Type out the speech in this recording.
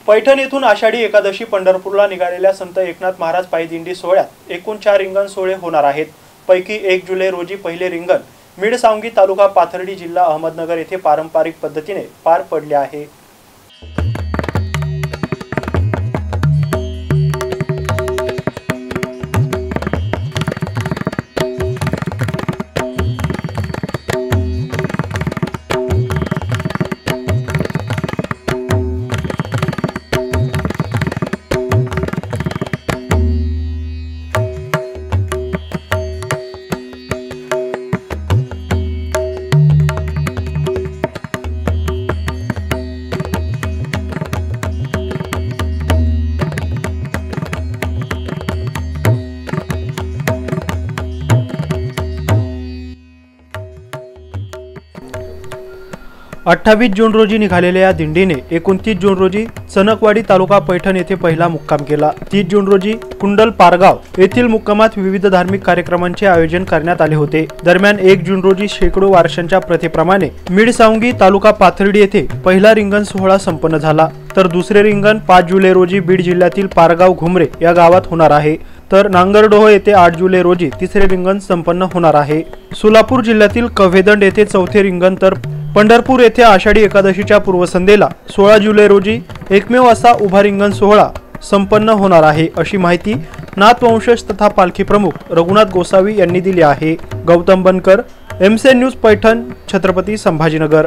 पैठण येथून आषाढी एकादशी पंढरपूरला निघालेल्या संत एकनाथ महाराज पायी दिंडी सोहळ्यात एकूण 4 रिंगण सोहळे होणार आहेत। पैकी 1 जुलै रोजी पहिले रिंगण मिडसांगी तालुका पाथर्डी जिल्हा अहमदनगर येथे पारंपरिक पद्धतीने पार पडले आहे। 28 जून रोजी निघालेल्या या दिंडीने 29 जून रोजी चनकवाडी तालुका पैठण येथे पहिला मुक्काम केला। 30 जून रोजी कुंडल पारगाव येथील मुक्कामात विविध धार्मिक कार्यक्रमांचे आयोजन करण्यात आले होते। दरम्यान 1 जून रोजी शेकडो वारशांच्या प्रथेप्रमाणे मिडसांगी तालुका पाथर्डी येथे पहिला रिंगण सोहळा संपन्न झाला। तर दुसरे रिंगण 5 जुलै रोजी बीड जिल्ह्यातील पारगाव घुमरे या गावात होणार आहे। तर नांगरडोह येथे 8 जुलै रोजी तिसरे रिंगण संपन्न होणार आहे। सोलापूर जिल्ह्यातील कव्हेदंड येथे चौथे रिंगण तर पंढरपूर येथे आषाढी एकादशीच्या पूर्वसंध्येला 16 जुलै रोजी एकमेव असा उभा रिंगण सोहळा संपन्न होणार आहे, अशी माहिती नाथवंशज तथा पालखी प्रमुख रघुनाथ गोसावी यांनी दिली आहे। गौतम बनकर, एमसी न्यूज पैठण, छत्रपती संभाजीनगर।